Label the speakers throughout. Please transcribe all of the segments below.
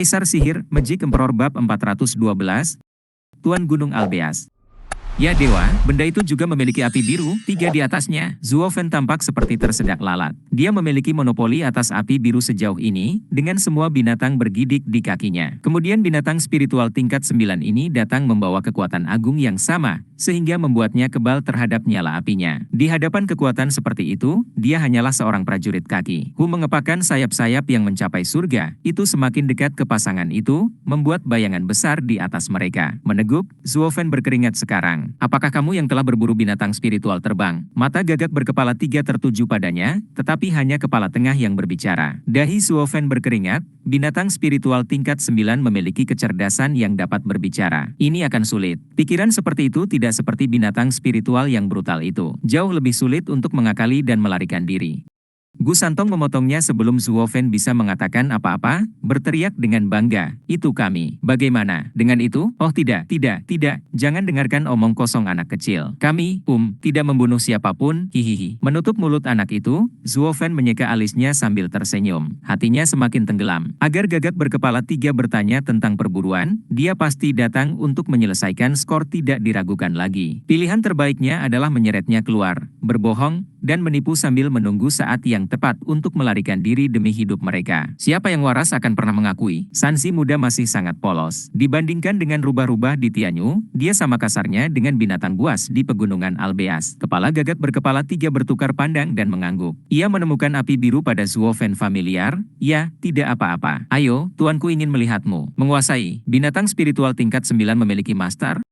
Speaker 1: Kaisar Sihir, Magic Emperor Bab 412, Tuan Gunung Albeas. Ya dewa, benda itu juga memiliki api biru, 3 di atasnya. Zuofen tampak seperti tersedak lalat. Dia memiliki monopoli atas api biru sejauh ini, dengan semua binatang bergidik di kakinya. Kemudian binatang spiritual tingkat 9 ini datang membawa kekuatan agung yang sama, sehingga membuatnya kebal terhadap nyala apinya. Di hadapan kekuatan seperti itu, dia hanyalah seorang prajurit kaki. Hu mengepakkan sayap-sayap yang mencapai surga, itu semakin dekat ke pasangan itu, membuat bayangan besar di atas mereka. Meneguk, Zuofen berkeringat sekarang. Apakah kamu yang telah berburu binatang spiritual terbang? Mata gagak berkepala 3 tertuju padanya, tetapi hanya kepala tengah yang berbicara. Dahi Zuofen berkeringat, binatang spiritual tingkat 9 memiliki kecerdasan yang dapat berbicara. Ini akan sulit. Pikiran seperti itu tidak seperti binatang spiritual yang brutal itu. Jauh lebih sulit untuk mengakali dan melarikan diri. Gu Santong memotongnya sebelum Zuofen bisa mengatakan apa-apa, berteriak dengan bangga, "Itu kami." "Bagaimana dengan itu?" "Oh tidak, jangan dengarkan omong kosong anak kecil. Kami, tidak membunuh siapapun, hihihi." Menutup mulut anak itu, Zuofen menyeka alisnya sambil tersenyum. Hatinya semakin tenggelam. Agar gagak berkepala 3 bertanya tentang perburuan, dia pasti datang untuk menyelesaikan skor tidak diragukan lagi. Pilihan terbaiknya adalah menyeretnya keluar, berbohong, dan menipu sambil menunggu saat yang tepat untuk melarikan diri demi hidup mereka. Siapa yang waras akan pernah mengakui, Sanzi muda masih sangat polos. Dibandingkan dengan rubah-rubah di Tianyu, dia sama kasarnya dengan binatang buas di pegunungan Albeas. Kepala gagak berkepala 3 bertukar pandang dan mengangguk. Ia menemukan api biru pada Zuofen familiar. Ya, tidak apa-apa. Ayo, tuanku ingin melihatmu. Menguasai. Binatang spiritual tingkat 9 memiliki master.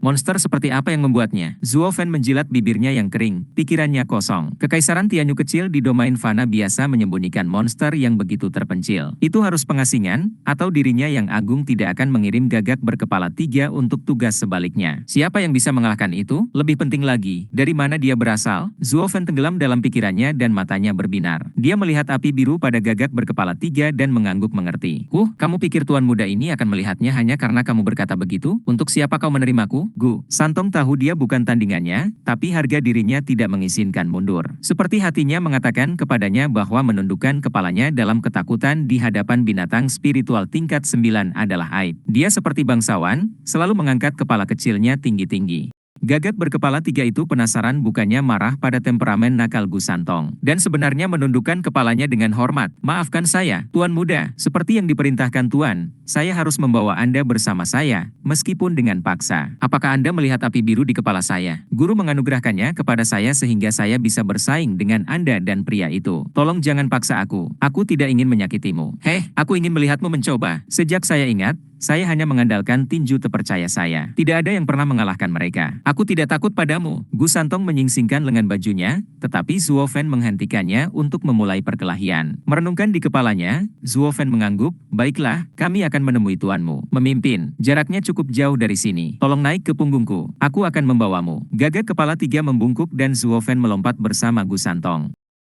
Speaker 1: Monster seperti apa yang membuatnya? Zuofen menjilat bibirnya yang kering, pikirannya kosong. Kekaisaran Tianyu kecil di domain fana biasa menyembunyikan monster yang begitu terpencil. Itu harus pengasingan, atau dirinya yang agung tidak akan mengirim gagak berkepala 3 untuk tugas sebaliknya. Siapa yang bisa mengalahkan itu? Lebih penting lagi, dari mana dia berasal? Zuofen tenggelam dalam pikirannya dan matanya berbinar. Dia melihat api biru pada gagak berkepala 3 dan mengangguk mengerti. Kamu pikir tuan muda ini akan melihatnya hanya karena kamu berkata begitu? Untuk siapa kau menerimaku? Gu Santong tahu dia bukan tandingannya, tapi harga dirinya tidak mengizinkan mundur. Seperti hatinya mengatakan kepadanya bahwa menundukkan kepalanya dalam ketakutan di hadapan binatang spiritual tingkat 9 adalah aib. Dia seperti bangsawan, selalu mengangkat kepala kecilnya tinggi-tinggi. Gagak berkepala 3 itu penasaran bukannya marah pada temperamen nakal Gu Santong. Dan sebenarnya menundukkan kepalanya dengan hormat. "Maafkan saya, Tuan Muda, seperti yang diperintahkan Tuan, saya harus membawa Anda bersama saya, meskipun dengan paksa. Apakah Anda melihat api biru di kepala saya? Guru menganugerahkannya kepada saya sehingga saya bisa bersaing dengan Anda dan pria itu. Tolong jangan paksa aku tidak ingin menyakitimu." Aku ingin melihatmu mencoba. Sejak saya ingat, saya hanya mengandalkan tinju terpercaya saya. Tidak ada yang pernah mengalahkan mereka. Aku tidak takut padamu. Gu Santong menyingsingkan lengan bajunya, tetapi Zuofen menghentikannya untuk memulai perkelahian. Merenungkan di kepalanya, Zuofen mengangguk, "Baiklah, kami akan menemui tuanmu." Memimpin, jaraknya cukup jauh dari sini. Tolong naik ke punggungku. Aku akan membawamu. Gagak kepala 3 membungkuk dan Zuofen melompat bersama Gu Santong.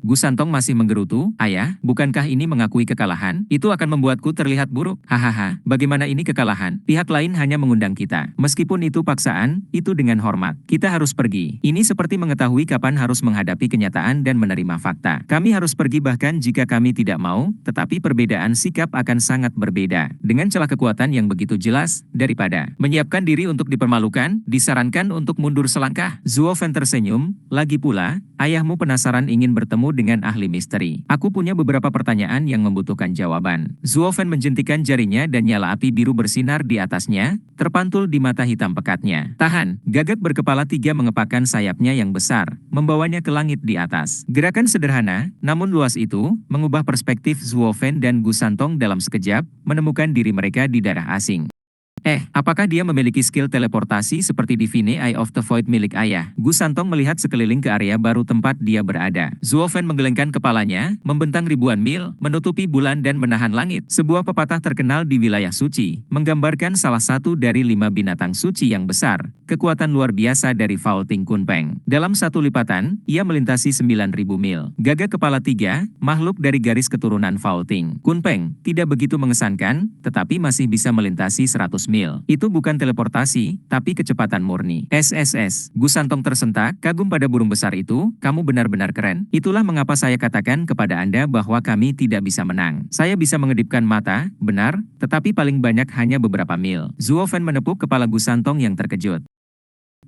Speaker 1: Gu Santong masih menggerutu, "Ayah, bukankah ini mengakui kekalahan? Itu akan membuatku terlihat buruk." "Hahaha, bagaimana ini kekalahan? Pihak lain hanya mengundang kita. Meskipun itu paksaan, itu dengan hormat. Kita harus pergi." Ini seperti mengetahui kapan harus menghadapi kenyataan dan menerima fakta. Kami harus pergi bahkan jika kami tidak mau, tetapi perbedaan sikap akan sangat berbeda. Dengan celah kekuatan yang begitu jelas, daripada menyiapkan diri untuk dipermalukan, disarankan untuk mundur selangkah. Zuofen tersenyum, "Lagi pula, ayahmu penasaran ingin bertemu dengan ahli misteri. Aku punya beberapa pertanyaan yang membutuhkan jawaban." Zuofen menjentikan jarinya dan nyala api biru bersinar di atasnya, terpantul di mata hitam pekatnya. "Tahan." Gagak berkepala 3 mengepakkan sayapnya yang besar, membawanya ke langit di atas. Gerakan sederhana, namun luas itu, mengubah perspektif Zuofen dan Gu Santong dalam sekejap, menemukan diri mereka di daerah asing. Apakah dia memiliki skill teleportasi seperti Divine Eye of the Void milik ayah? Gu Santong melihat sekeliling ke area baru tempat dia berada. Zuofen menggelengkan kepalanya, membentang ribuan mil, menutupi bulan dan menahan langit. Sebuah pepatah terkenal di wilayah suci, menggambarkan salah satu dari 5 binatang suci yang besar, kekuatan luar biasa dari Faulting Kunpeng. Dalam satu lipatan, ia melintasi 9.000 mil. Gagak kepala 3, makhluk dari garis keturunan Faulting Kunpeng, tidak begitu mengesankan, tetapi masih bisa melintasi 100 mil. mil. Itu bukan teleportasi, tapi kecepatan murni. SSS. Gu Santong tersentak, kagum pada burung besar itu, kamu benar-benar keren. Itulah mengapa saya katakan kepada Anda bahwa kami tidak bisa menang. Saya bisa mengedipkan mata, benar, tetapi paling banyak hanya beberapa mil. Zuo Fen menepuk kepala Gu Santong yang terkejut.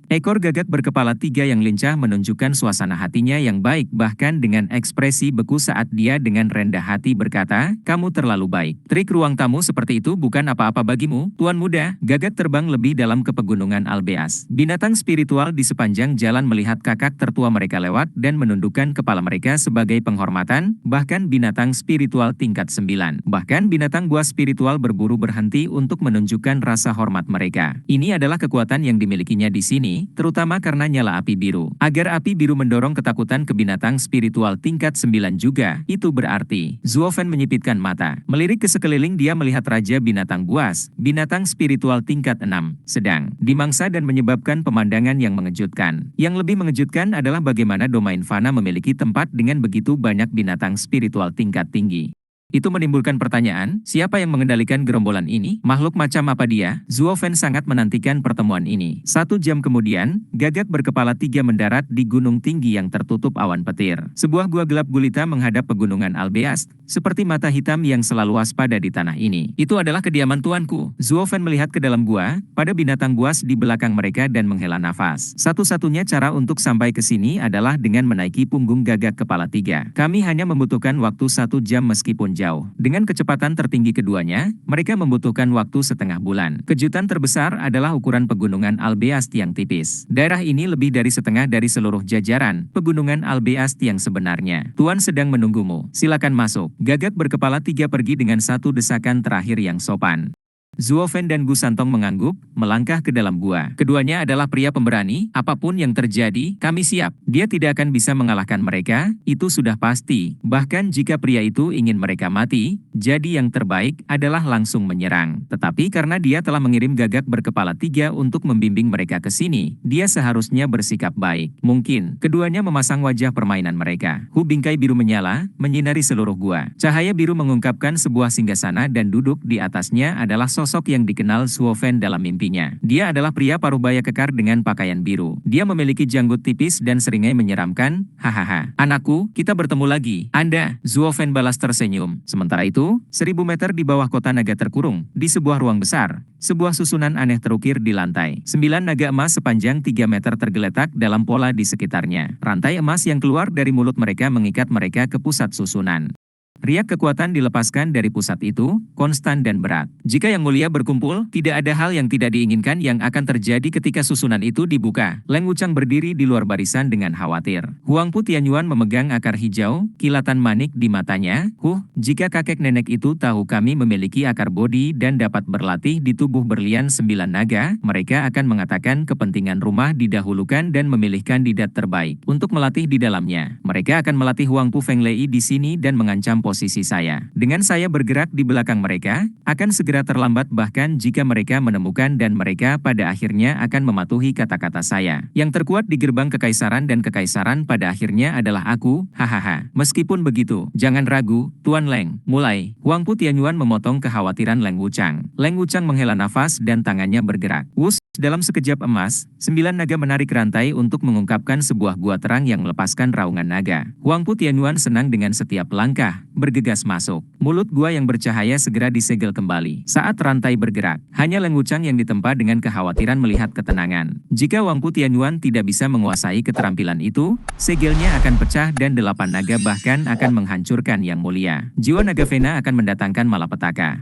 Speaker 1: Ekor gagak berkepala 3 yang lincah menunjukkan suasana hatinya yang baik bahkan dengan ekspresi beku saat dia dengan rendah hati berkata, kamu terlalu baik. Trik ruang tamu seperti itu bukan apa-apa bagimu, Tuan Muda. Gagak terbang lebih dalam ke pegunungan Albeas. Binatang spiritual di sepanjang jalan melihat kakak tertua mereka lewat dan menundukkan kepala mereka sebagai penghormatan, bahkan binatang spiritual tingkat 9. Bahkan binatang buas spiritual berburu berhenti untuk menunjukkan rasa hormat mereka. Ini adalah kekuatan yang dimilikinya di sini, terutama karena nyala api biru. Agar api biru mendorong ketakutan ke binatang spiritual tingkat 9 juga, itu berarti. Zuo Fen menyipitkan mata. Melirik ke sekeliling dia melihat raja binatang buas, binatang spiritual tingkat 6, sedang dimangsa dan menyebabkan pemandangan yang mengejutkan. Yang lebih mengejutkan adalah bagaimana domain fana memiliki tempat dengan begitu banyak binatang spiritual tingkat tinggi. Itu menimbulkan pertanyaan, siapa yang mengendalikan gerombolan ini? Makhluk macam apa dia? Zuo Fen sangat menantikan pertemuan ini. 1 jam kemudian, gagak berkepala 3 mendarat di gunung tinggi yang tertutup awan petir. Sebuah gua gelap gulita menghadap pegunungan Albeas, seperti mata hitam yang selalu waspada di tanah ini. Itu adalah kediaman tuanku. Zuo Fen melihat ke dalam gua, pada binatang buas di belakang mereka dan menghela nafas. Satu-satunya cara untuk sampai ke sini adalah dengan menaiki punggung gagak kepala 3. Kami hanya membutuhkan waktu 1 jam meskipun jauh. Dengan kecepatan tertinggi keduanya, mereka membutuhkan waktu setengah bulan. Kejutan terbesar adalah ukuran pegunungan Albeas yang tipis. Daerah ini lebih dari setengah dari seluruh jajaran pegunungan Albeas yang sebenarnya. Tuan sedang menunggumu. Silakan masuk. Gagak berkepala 3 pergi dengan satu desakan terakhir yang sopan. Zuo Fen dan Gu Santong mengangguk, melangkah ke dalam gua. Keduanya adalah pria pemberani, apapun yang terjadi, kami siap. Dia tidak akan bisa mengalahkan mereka, itu sudah pasti. Bahkan jika pria itu ingin mereka mati, jadi yang terbaik adalah langsung menyerang. Tetapi karena dia telah mengirim gagak berkepala 3 untuk membimbing mereka ke sini, dia seharusnya bersikap baik. Mungkin, keduanya memasang wajah permainan mereka. Bingkai biru menyala, menyinari seluruh gua. Cahaya biru mengungkapkan sebuah singgasana dan duduk di atasnya adalah sosok yang dikenal Zuo Fen dalam mimpinya. Dia adalah pria parubaya kekar dengan pakaian biru. Dia memiliki janggut tipis dan seringai menyeramkan. Hahaha. Anakku, kita bertemu lagi. Anda, Zuo Fen balas tersenyum. Sementara itu, 1000 meter di bawah kota naga terkurung, di sebuah ruang besar, sebuah susunan aneh terukir di lantai. 9 naga emas sepanjang 3 meter tergeletak dalam pola di sekitarnya. Rantai emas yang keluar dari mulut mereka mengikat mereka ke pusat susunan. Riak kekuatan dilepaskan dari pusat itu, konstan dan berat. Jika Yang Mulia berkumpul, tidak ada hal yang tidak diinginkan yang akan terjadi ketika susunan itu dibuka. Leng Wuchang berdiri di luar barisan dengan khawatir. Huang Pu Tianyuan memegang akar hijau, kilatan manik di matanya. Jika kakek nenek itu tahu kami memiliki akar bodi dan dapat berlatih di tubuh berlian 9 naga, mereka akan mengatakan kepentingan rumah didahulukan dan memilih kandidat terbaik untuk melatih di dalamnya. Mereka akan melatih Huang Pu Fenglei di sini dan mengancam posisi saya. Dengan saya bergerak di belakang mereka, akan segera terlambat bahkan jika mereka menemukan dan mereka pada akhirnya akan mematuhi kata-kata saya. Yang terkuat di gerbang kekaisaran dan kekaisaran pada akhirnya adalah aku, hahaha. Meskipun begitu, jangan ragu, Tuan Leng. Mulai. Huang Pu Tianyuan memotong kekhawatiran Leng Wuchang. Leng Wuchang menghela nafas dan tangannya bergerak. Wus, dalam sekejap emas, 9 naga menarik rantai untuk mengungkapkan sebuah gua terang yang melepaskan raungan naga. Huang Pu Tianyuan senang dengan setiap langkah, bergegas masuk. Mulut gua yang bercahaya segera disegel kembali. Saat rantai bergerak, hanya Leng Wuchang yang ditempa dengan kekhawatiran melihat ketenangan. Jika Huang Pu Tianyuan tidak bisa menguasai keterampilan itu, segelnya akan pecah dan 8 naga bahkan akan menghancurkan Yang Mulia. Jiwa naga Vena akan mendatangkan malapetaka.